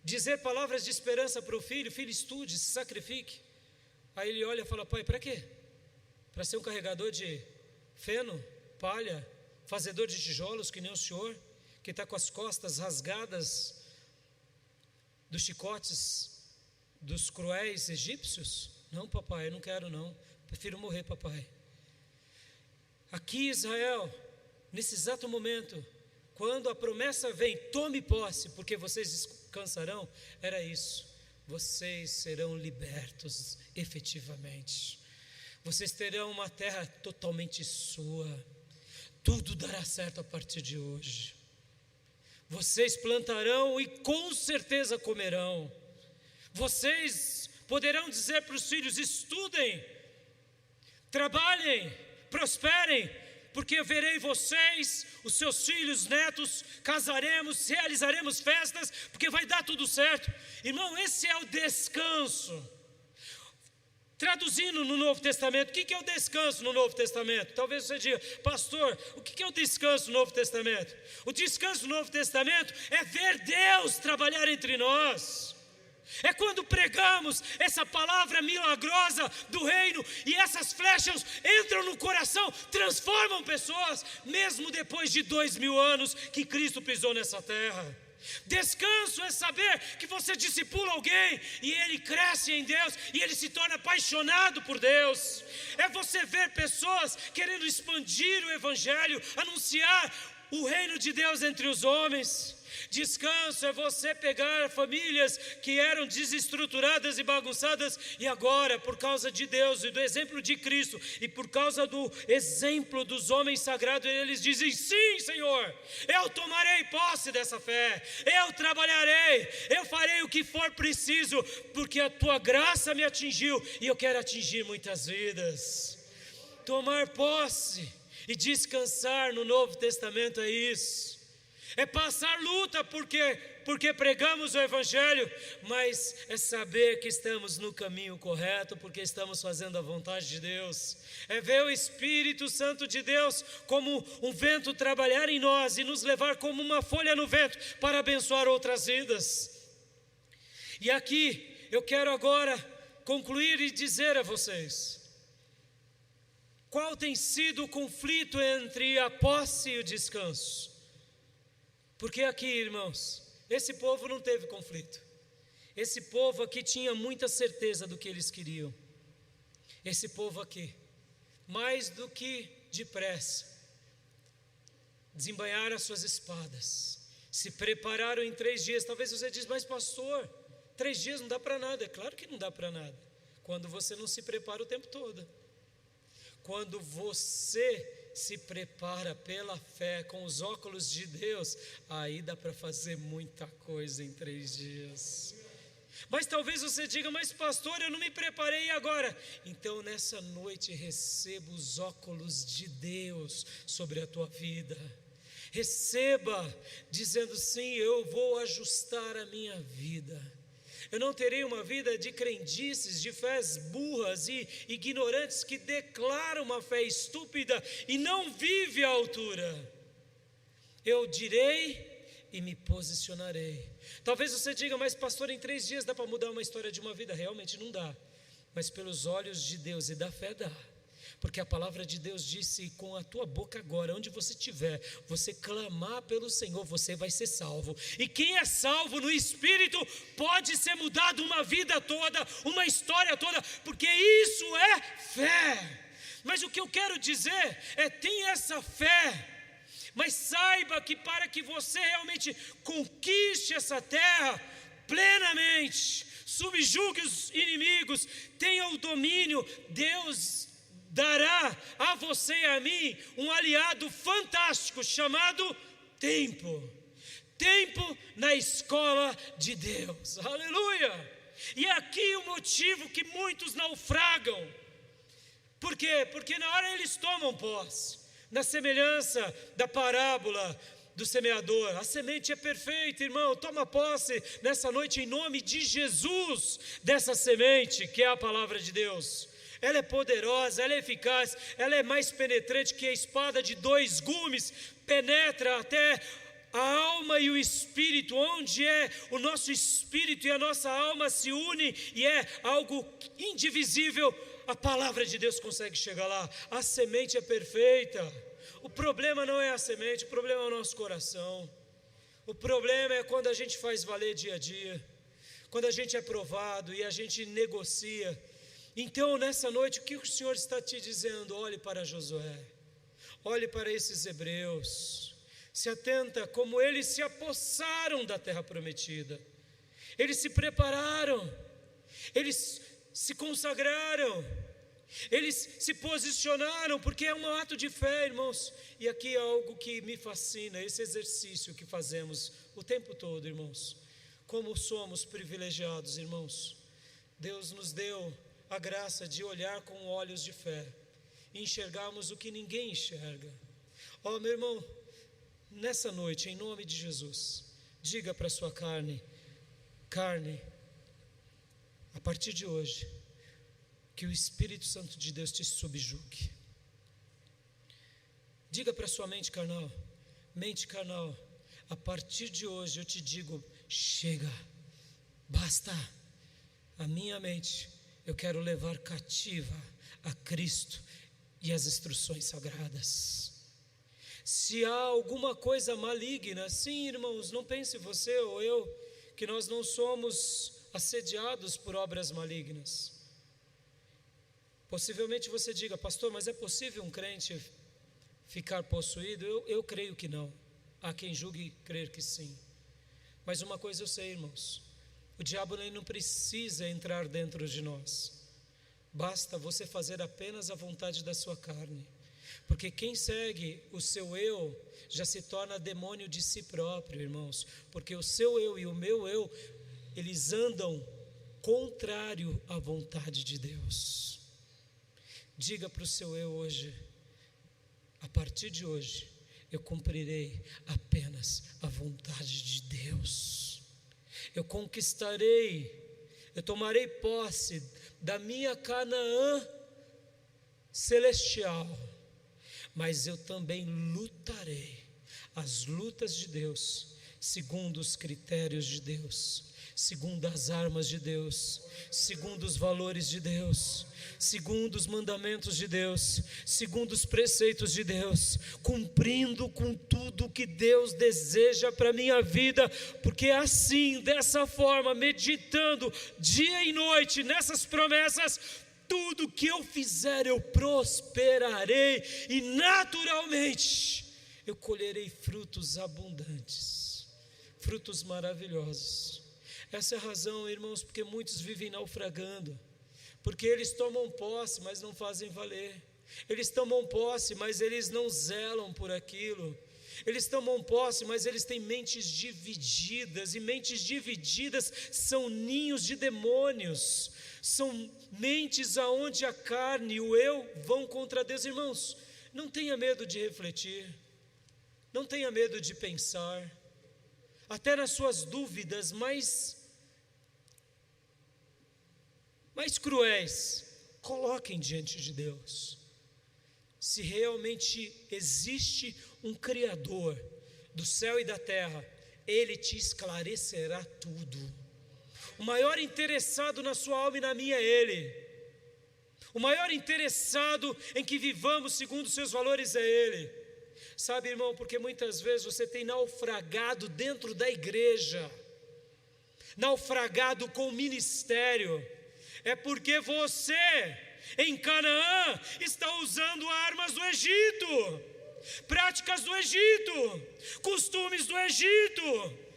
Dizer palavras de esperança para o filho: filho, estude, se sacrifique. Aí ele olha e fala: pai, para quê? Para ser um carregador de feno, palha, fazedor de tijolos que nem o senhor, que está com as costas rasgadas dos chicotes dos cruéis egípcios? Não, papai, eu não quero não, prefiro morrer, papai. Aqui Israel, nesse exato momento, quando a promessa vem, tome posse, porque vocês descansarão, era isso, vocês serão libertos efetivamente, vocês terão uma terra totalmente sua, tudo dará certo a partir de hoje, vocês plantarão e com certeza comerão, vocês poderão dizer para os filhos: estudem, trabalhem, prosperem, porque eu verei vocês, os seus filhos, netos, casaremos, realizaremos festas, porque vai dar tudo certo. Irmão, esse é o descanso. Traduzindo no Novo Testamento, o que é o descanso no Novo Testamento? Talvez você diga: pastor, o que é o descanso no Novo Testamento? O descanso no Novo Testamento é ver Deus trabalhar entre nós. É quando pregamos essa palavra milagrosa do reino e essas flechas entram no coração, transformam pessoas, mesmo depois de 2000 anos que Cristo pisou nessa terra. Descanso é saber que você discipula alguém e ele cresce em Deus e ele se torna apaixonado por Deus. É você ver pessoas querendo expandir o evangelho, anunciar o reino de Deus entre os homens. Descanso é você pegar famílias que eram desestruturadas e bagunçadas e agora, por causa de Deus e do exemplo de Cristo e por causa do exemplo dos homens sagrados, eles dizem: sim, Senhor, eu tomarei posse dessa fé, eu trabalharei, eu farei o que for preciso, porque a tua graça me atingiu e eu quero atingir muitas vidas. Tomar posse e descansar no Novo Testamento é isso. É passar luta porque pregamos o Evangelho, mas é saber que estamos no caminho correto, porque estamos fazendo a vontade de Deus. É ver o Espírito Santo de Deus como um vento trabalhar em nós e nos levar como uma folha no vento para abençoar outras vidas. E aqui eu quero agora concluir e dizer a vocês: qual tem sido o conflito entre a posse e o descanso? Porque aqui, irmãos, esse povo não teve conflito. Esse povo aqui tinha muita certeza do que eles queriam. Esse povo aqui, mais do que depressa, desembainharam as suas espadas, se prepararam em 3 dias. Talvez você diz: mas pastor, 3 dias não dá para nada. É claro que não dá para nada, quando você não se prepara o tempo todo. Quando você se prepara pela fé, com os óculos de Deus, aí dá para fazer muita coisa em 3 dias. Mas talvez você diga, mas pastor, eu não me preparei agora. Então nessa noite receba os óculos de Deus sobre a tua vida. Receba, dizendo sim, eu vou ajustar a minha vida. Eu não terei uma vida de crendices, de fés burras e ignorantes que declaram uma fé estúpida e não vive à altura. Eu direi e me posicionarei. Talvez você diga, mas pastor, em 3 dias dá para mudar uma história de uma vida? Realmente não dá, mas pelos olhos de Deus e da fé dá. Porque a palavra de Deus disse, com a tua boca agora, onde você estiver, você clamar pelo Senhor, você vai ser salvo. E quem é salvo no Espírito, pode ser mudado uma vida toda, uma história toda, porque isso é fé. Mas o que eu quero dizer é, tenha essa fé, mas saiba que para que você realmente conquiste essa terra plenamente, subjugue os inimigos, tenha o domínio, Deus dará a você e a mim um aliado fantástico chamado tempo. Tempo na escola de Deus. Aleluia! E aqui o motivo que muitos naufragam. Por quê? Porque na hora eles tomam posse. Na semelhança da parábola do semeador, a semente é perfeita, irmão. Toma posse nessa noite em nome de Jesus dessa semente que é a palavra de Deus. Ela é poderosa, ela é eficaz, ela é mais penetrante que a espada de 2 gumes, penetra até a alma e o espírito, onde é o nosso espírito e a nossa alma se unem e é algo indivisível. A palavra de Deus consegue chegar lá. A semente é perfeita. O problema não é a semente, o problema é o nosso coração. O problema é quando a gente faz valer dia a dia, quando a gente é provado e a gente negocia. Então nessa noite o que o Senhor está te dizendo? Olhe para Josué, olhe para esses hebreus, se atenta como eles se apossaram da terra prometida. Eles se prepararam, eles se consagraram, eles se posicionaram, porque é um ato de fé, irmãos. E aqui é algo que me fascina, esse exercício que fazemos o tempo todo, irmãos. Como somos privilegiados, irmãos. Deus nos deu a graça de olhar com olhos de fé e enxergarmos o que ninguém enxerga. Ó, meu irmão, nessa noite, em nome de Jesus, diga para a sua carne, a partir de hoje, que o Espírito Santo de Deus te subjugue. Diga para a sua mente carnal, a partir de hoje eu te digo, chega, basta. A minha mente, eu quero levar cativa a Cristo e as instruções sagradas. Se há alguma coisa maligna, sim, irmãos, não pense você ou eu, que nós não somos assediados por obras malignas. Possivelmente você diga, pastor, mas é possível um crente ficar possuído? Eu creio que não. Há quem julgue crer que sim. Mas uma coisa eu sei, irmãos, o diabo nem não precisa entrar dentro de nós. Basta você fazer apenas a vontade da sua carne. Porque quem segue o seu eu já se torna demônio de si próprio, irmãos. Porque o seu eu e o meu eu, eles andam contrário à vontade de Deus. Diga para o seu eu hoje, a partir de hoje, eu cumprirei apenas a vontade de Deus. Eu conquistarei, eu tomarei posse da minha Canaã celestial, mas eu também lutarei as lutas de Deus, segundo os critérios de Deus, segundo as armas de Deus, segundo os valores de Deus, segundo os mandamentos de Deus, segundo os preceitos de Deus, cumprindo com tudo que Deus deseja para a minha vida, porque assim, dessa forma, meditando dia e noite nessas promessas, tudo que eu fizer eu prosperarei e naturalmente eu colherei frutos abundantes, frutos maravilhosos. Essa é a razão, irmãos, porque muitos vivem naufragando, porque eles tomam posse, mas não fazem valer. Eles tomam posse, mas eles não zelam por aquilo. Eles tomam posse, mas eles têm mentes divididas, e mentes divididas são ninhos de demônios, são mentes aonde a carne e o eu vão contra Deus. Irmãos, não tenha medo de refletir, não tenha medo de pensar, até nas suas dúvidas mais cruéis, coloquem diante de Deus. Se realmente existe um Criador do céu e da terra, Ele te esclarecerá tudo. O maior interessado na sua alma e na minha é Ele. O maior interessado em que vivamos segundo os seus valores é Ele. Sabe, irmão, porque muitas vezes você tem naufragado dentro da igreja, naufragado com o ministério, é porque você em Canaã está usando armas do Egito, práticas do Egito, costumes do Egito.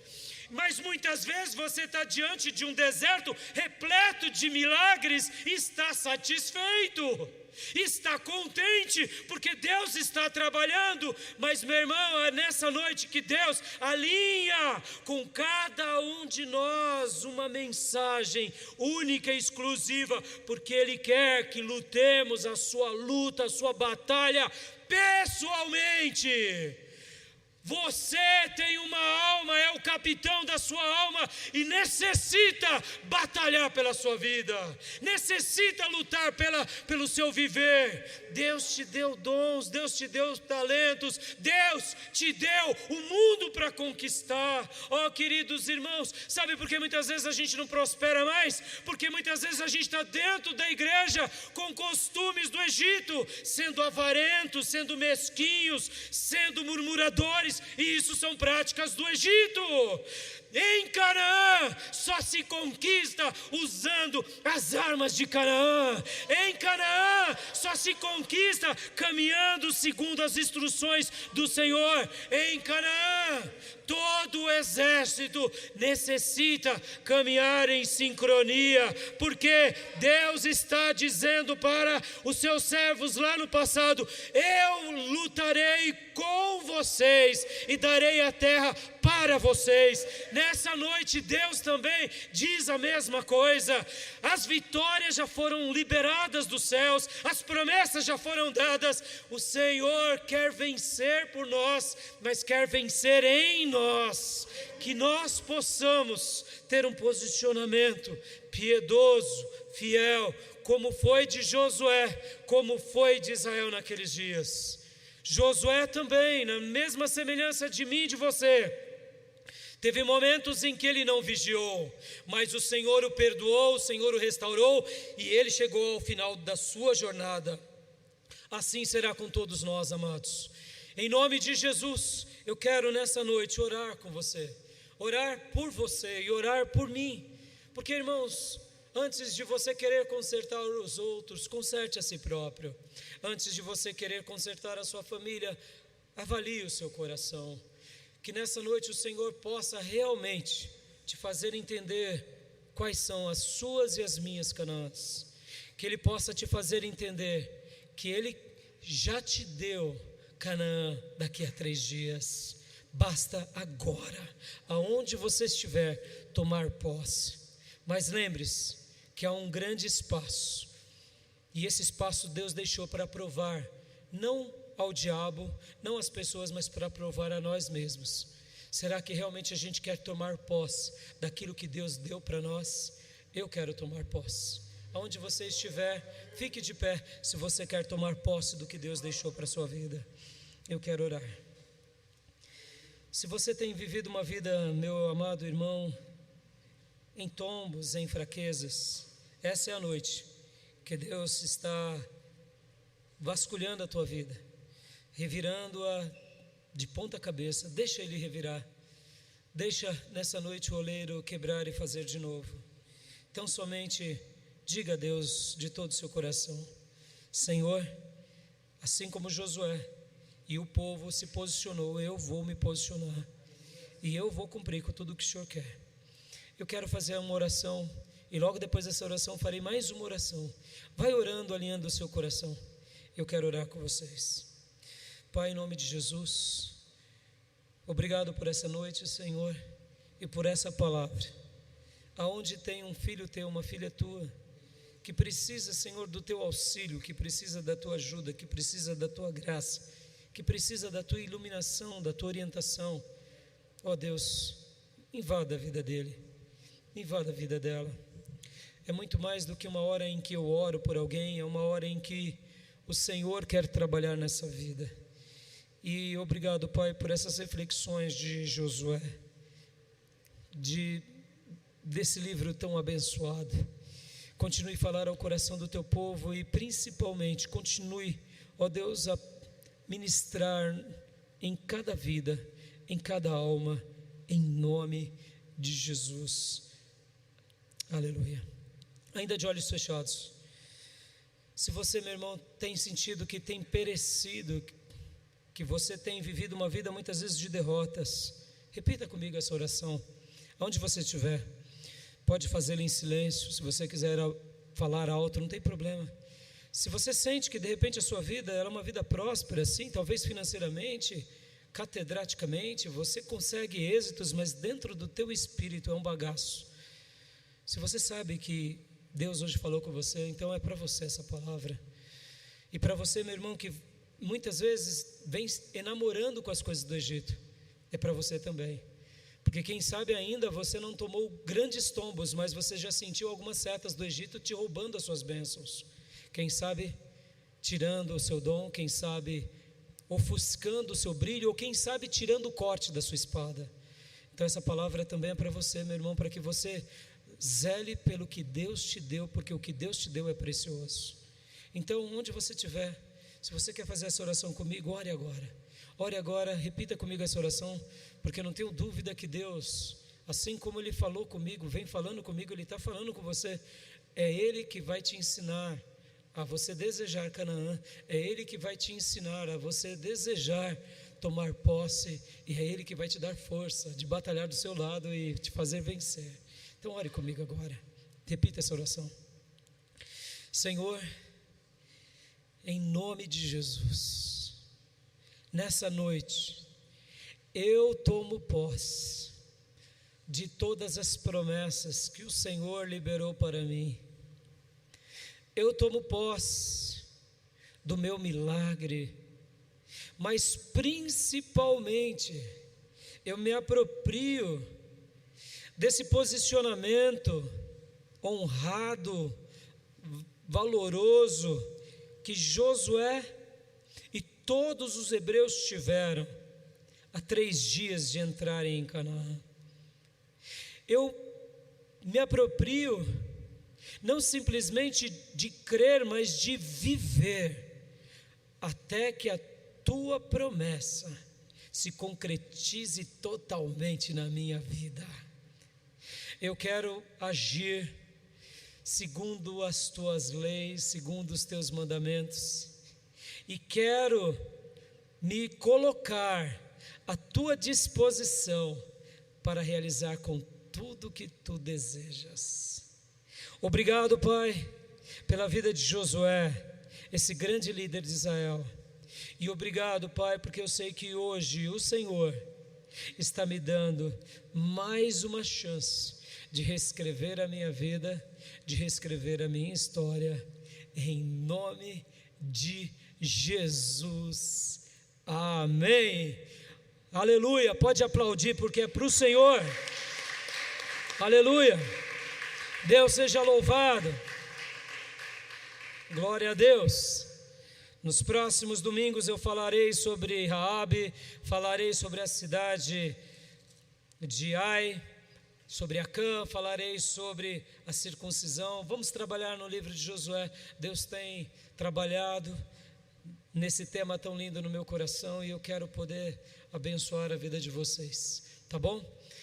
Mas muitas vezes você está diante de um deserto repleto de milagres e está satisfeito, está contente, porque Deus está trabalhando. Mas, meu irmão, é nessa noite que Deus alinha com cada um de nós uma mensagem única e exclusiva, porque Ele quer que lutemos a sua luta, a sua batalha pessoalmente. Você tem uma alma, é o capitão da sua alma e necessita batalhar pela sua vida, necessita lutar pelo seu viver. Deus te deu dons, Deus te deu talentos, Deus te deu o mundo para conquistar. Oh, queridos irmãos, sabe por que muitas vezes a gente não prospera mais? Porque muitas vezes a gente está dentro da igreja com costumes do Egito, sendo avarentos, sendo mesquinhos, sendo murmuradores. E isso são práticas do Egito. Em Canaã só se conquista usando as armas de Canaã. Em Canaã só se conquista caminhando segundo as instruções do Senhor. Em Canaã todo o exército necessita caminhar em sincronia, porque Deus está dizendo para os seus servos lá no passado: eu lutarei com vocês e darei a terra para vocês. Nessa noite Deus também diz a mesma coisa. As vitórias já foram liberadas dos céus, as promessas já foram dadas. O Senhor quer vencer por nós, mas quer vencer em nós, que nós possamos ter um posicionamento piedoso, fiel, como foi de Josué, como foi de Israel naqueles dias. Josué também, na mesma semelhança de mim e de você, teve momentos em que ele não vigiou, mas o Senhor o perdoou, o Senhor o restaurou e ele chegou ao final da sua jornada. Assim será com todos nós, amados. Em nome de Jesus, eu quero nessa noite orar com você, orar por você e orar por mim, porque, irmãos, antes de você querer consertar os outros, conserte a si próprio. Antes de você querer consertar a sua família, avalie o seu coração. Que nessa noite o Senhor possa realmente te fazer entender quais são as suas e as minhas Canaãs. Que Ele possa te fazer entender que Ele já te deu Canaã daqui a 3 dias. Basta agora, aonde você estiver, tomar posse. Mas lembre-se que há um grande espaço, e esse espaço Deus deixou para provar, não ao diabo, não às pessoas, mas para provar a nós mesmos. Será que realmente a gente quer tomar posse daquilo que Deus deu para nós? Eu quero tomar posse. Aonde você estiver, fique de pé, se você quer tomar posse do que Deus deixou para a sua vida. Eu quero orar. Se você tem vivido uma vida, meu amado irmão, em tombos, em fraquezas, essa é a noite que Deus está vasculhando a tua vida, revirando-a de ponta cabeça. Deixa Ele revirar, deixa nessa noite o oleiro quebrar e fazer de novo. Então somente diga a Deus de todo o seu coração: Senhor, assim como Josué e o povo se posicionou, eu vou me posicionar e eu vou cumprir com tudo o que o Senhor quer. Eu quero fazer uma oração e logo depois dessa oração farei mais uma oração. Vai orando, alinhando o seu coração. Eu quero orar com vocês. Pai, em nome de Jesus, Obrigado por essa noite, Senhor, e por essa palavra. Aonde tem um filho teu, uma filha tua, que precisa, Senhor, do teu auxílio, que precisa da tua ajuda, que precisa da tua graça, que precisa da tua iluminação, da tua orientação, ó Deus, invada a vida dele, invada a vida dela. É muito mais do que uma hora em que eu oro por alguém, é uma hora em que o Senhor quer trabalhar nessa vida. E obrigado, Pai, por essas reflexões de Josué, desse livro tão abençoado. Continue a falar ao coração do teu povo e principalmente continue, ó Deus, a ministrar em cada vida, em cada alma, em nome de Jesus. Aleluia. Ainda de olhos fechados, se você, meu irmão, tem sentido que tem perecido, que você tem vivido uma vida muitas vezes de derrotas, repita comigo essa oração, aonde você estiver. Pode fazê-la em silêncio, se você quiser falar alto, não tem problema. Se você sente que de repente a sua vida ela é uma vida próspera, sim, talvez financeiramente, catedraticamente, você consegue êxitos, mas dentro do teu espírito é um bagaço. Se você sabe que Deus hoje falou com você, então é para você essa palavra. E para você, meu irmão, que muitas vezes vem enamorando com as coisas do Egito, é para você também. Porque quem sabe ainda você não tomou grandes tombos, mas você já sentiu algumas setas do Egito te roubando as suas bênçãos. Quem sabe tirando o seu dom, quem sabe ofuscando o seu brilho, ou quem sabe tirando o corte da sua espada. Então essa palavra também é para você, meu irmão, para que você zele pelo que Deus te deu, porque o que Deus te deu é precioso. Então, onde você estiver, se você quer fazer essa oração comigo, ore agora. Ore agora, repita comigo essa oração, porque eu não tenho dúvida que Deus, assim como Ele falou comigo, vem falando comigo, Ele está falando com você. É Ele que vai te ensinar a você desejar Canaã, é Ele que vai te ensinar a você desejar tomar posse, e é Ele que vai te dar força de batalhar do seu lado e te fazer vencer. Então ore comigo agora, repita essa oração. Senhor, em nome de Jesus, nessa noite, eu tomo posse de todas as promessas que o Senhor liberou para mim. Eu tomo posse do meu milagre, mas principalmente, eu me aproprio desse posicionamento honrado, valoroso, que Josué e todos os hebreus tiveram há 3 dias de entrarem em Canaã. Eu me aproprio não simplesmente de crer, mas de viver, até que a tua promessa se concretize totalmente na minha vida. Eu quero agir segundo as tuas leis, segundo os teus mandamentos, e quero me colocar à tua disposição para realizar com tudo que tu desejas. Obrigado, Pai, pela vida de Josué, esse grande líder de Israel. E obrigado, Pai, porque eu sei que hoje o Senhor está me dando mais uma chance de reescrever a minha vida, de reescrever a minha história, em nome de Jesus. Amém. Aleluia. Pode aplaudir, porque é para o Senhor. Aleluia. Deus seja louvado. Glória a Deus. Nos próximos domingos eu falarei sobre Raabe, falarei sobre a cidade de Ai, sobre Acã, falarei sobre a circuncisão. Vamos trabalhar no livro de Josué. Deus tem trabalhado nesse tema tão lindo no meu coração e eu quero poder abençoar a vida de vocês, tá bom?